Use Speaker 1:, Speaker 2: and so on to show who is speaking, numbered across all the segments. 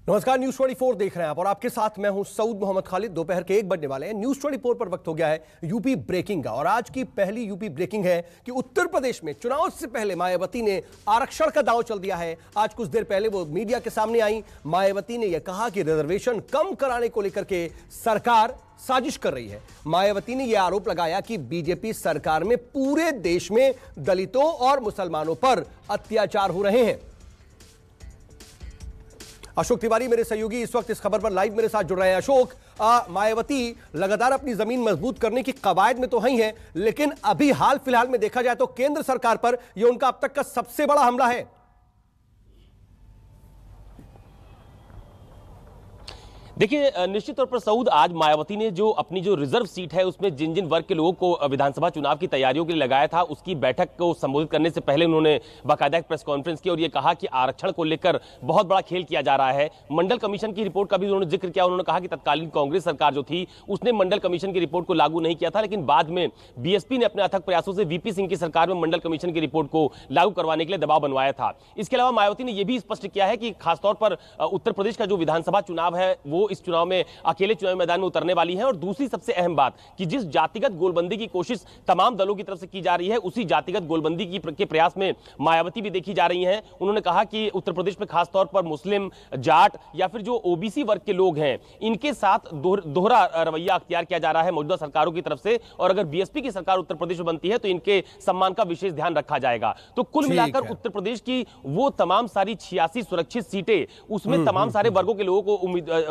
Speaker 1: नमस्कार, न्यूज 24 देख रहे हैं आप और आपके साथ मैं हूं सऊद मोहम्मद खालिद। दोपहर के 1 बजने वाले हैं। न्यूज 24 पर वक्त हो गया है यूपी ब्रेकिंग का और आज की पहली यूपी ब्रेकिंग है कि उत्तर प्रदेश में चुनाव से पहले मायावती ने आरक्षण का दांव चल दिया है। आज कुछ देर पहले वो मीडिया के सामने आई। मायावती ने यह कहा कि रिजर्वेशन कम कराने को लेकर के सरकार साजिश कर रही है। मायावती ने यह आरोप लगाया कि बीजेपी सरकार में पूरे देश में दलितों और मुसलमानों पर अत्याचार हो रहे हैं। अशोक तिवारी मेरे सहयोगी इस वक्त इस खबर पर लाइव मेरे साथ जुड़ रहे हैं। अशोक, मायावती लगातार अपनी जमीन मजबूत करने की कवायद में तो है ही है, लेकिन अभी हाल फिलहाल में देखा जाए तो केंद्र सरकार पर यह उनका अब तक का सबसे बड़ा हमला है।
Speaker 2: देखिए, निश्चित तौर पर सऊद, आज मायावती ने जो अपनी जो रिजर्व सीट है उसमें जिन जिन वर्ग के लोगों को विधानसभा चुनाव की तैयारियों के लिए लगाया था, उसकी बैठक को संबोधित करने से पहले उन्होंने बाकायदा एक प्रेस कॉन्फ्रेंस की और ये कहा कि आरक्षण को लेकर बहुत बड़ा खेल किया जा रहा है। मंडल कमीशन की रिपोर्ट का भी उन्होंने जिक्र किया। उन्होंने कहा कि तत्कालीन कांग्रेस सरकार जो थी उसने मंडल कमीशन की रिपोर्ट को लागू नहीं किया था, लेकिन बाद में बीएसपी ने अपने अथक प्रयासों से वीपी सिंह की सरकार में मंडल कमीशन की रिपोर्ट को लागू करवाने के लिए दबाव बनवाया था। इसके अलावा मायावती ने यह भी स्पष्ट किया है कि खासतौर पर उत्तर प्रदेश का जो विधानसभा चुनाव है वो इस चुनाव में अकेले चुनावी मैदान में उतरने वाली है। और दूसरी सबसे अहम बात कि जिस जातिगत गोलबंदी की कोशिश तमाम दलों की तरफ से की जा रही है, उसी जातिगत गोलबंदी के प्रयास में मायावती भी देखी जा रही हैं। उन्होंने कहा कि उत्तर प्रदेश में खासतौर पर मुस्लिम, जाट या फिर जो ओबीसी वर्ग के लोग हैं, इनके साथ दोहरा रवैया अख्तियार किया जा रहा है मौजूदा सरकारों की तरफ से। और अगर बीएसपी की सरकार उत्तर प्रदेश में बनती है तो इनके सम्मान का विशेष ध्यान रखा जाएगा। तो कुल मिलाकर उत्तर प्रदेश की वो तमाम सारी 86 सुरक्षित सीटें, उसमें तमाम सारे वर्गों के लोगों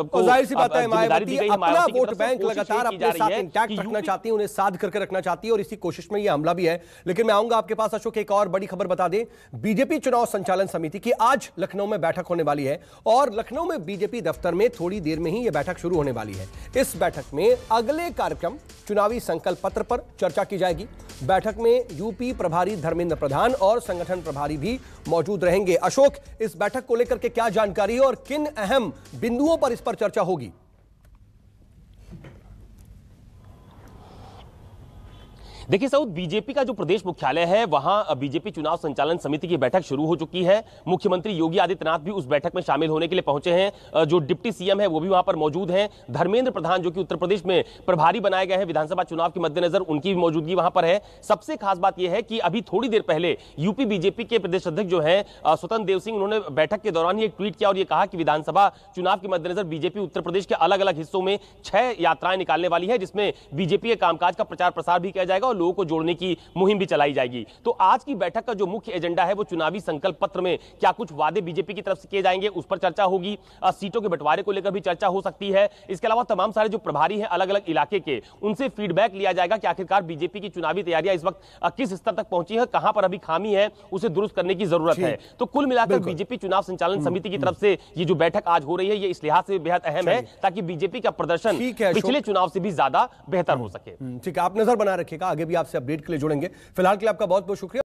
Speaker 2: को
Speaker 1: जाहिर सी बात है मायावती अपना वोट बैंक लगातार अपने साथ इंटैक्ट रखना चाहती है, उन्हें साध करके रखना चाहती है और इसी कोशिश में यह हमला भी है। लेकिन मैं आऊंगा आपके पास अशोक, एक और बड़ी खबर बता दें। बीजेपी चुनाव संचालन समिति की आज लखनऊ में बैठक होने वाली है और लखनऊ में बीजेपी दफ्तर में थोड़ी देर में ही यह बैठक शुरू होने वाली है। इस बैठक में अगले कार्यक्रम चुनावी संकल्प पत्र पर चर्चा की जाएगी। बैठक में यूपी प्रभारी धर्मेंद्र प्रधान और संगठन प्रभारी भी मौजूद रहेंगे। अशोक, इस बैठक को लेकर के क्या जानकारी है और किन अहम बिंदुओं पर इस पर चर्चा होगी?
Speaker 2: देखिए सऊद, बीजेपी का जो प्रदेश मुख्यालय है वहां बीजेपी चुनाव संचालन समिति की बैठक शुरू हो चुकी है। मुख्यमंत्री योगी आदित्यनाथ भी उस बैठक में शामिल होने के लिए पहुंचे हैं। जो डिप्टी सीएम है वो भी वहां पर मौजूद हैं। धर्मेंद्र प्रधान जो कि उत्तर प्रदेश में प्रभारी बनाए गए हैं विधानसभा चुनाव के मद्देनजर, उनकी भी मौजूदगी वहां पर है। सबसे खास बात यह है कि अभी थोड़ी देर पहले यूपी बीजेपी के प्रदेश अध्यक्ष जो है स्वतंत्र देव सिंह, उन्होंने बैठक के दौरान ही एक ट्वीट किया और यह कहा कि विधानसभा चुनाव के मद्देनजर बीजेपी उत्तर प्रदेश के अलग अलग हिस्सों में 6 यात्राएं निकालने वाली है, जिसमें बीजेपी के कामकाज का प्रचार प्रसार भी किया जाएगा और लोगों को जोड़ने की मुहिम भी चलाई जाएगी। तो आज की बैठक का जो मुख्य एजेंडा है वो चुनावी संकल्प पत्र में क्या कुछ वादे बीजेपी की तरफ से किए जाएंगे उस पर चर्चा होगी। सीटों के बंटवारे को लेकर भी चर्चा हो सकती है। इसके अलावा तमाम सारे जो प्रभारी हैं अलग अलग इलाके के, उनसे फीडबैक लिया जाएगा कि आखिरकार बीजेपी की चुनावी तैयारियां इस वक्त किस स्तर तक पहुंची है, कहां पर अभी खामी है, उसे दुरुस्त करने की जरूरत है। तो कुल मिलाकर बीजेपी चुनाव संचालन समिति की तरफ से ये जो बैठक आज हो रही है ये इस लिहाज से बेहद अहम है ताकि बीजेपी का प्रदर्शन पिछले चुनाव से भी ज्यादा बेहतर हो सके।
Speaker 1: ठीक है, आप नजर बना रखिएगा, आगे भी आपसे अपडेट के लिए जुड़ेंगे। फिलहाल के लिए आपका बहुत बहुत शुक्रिया।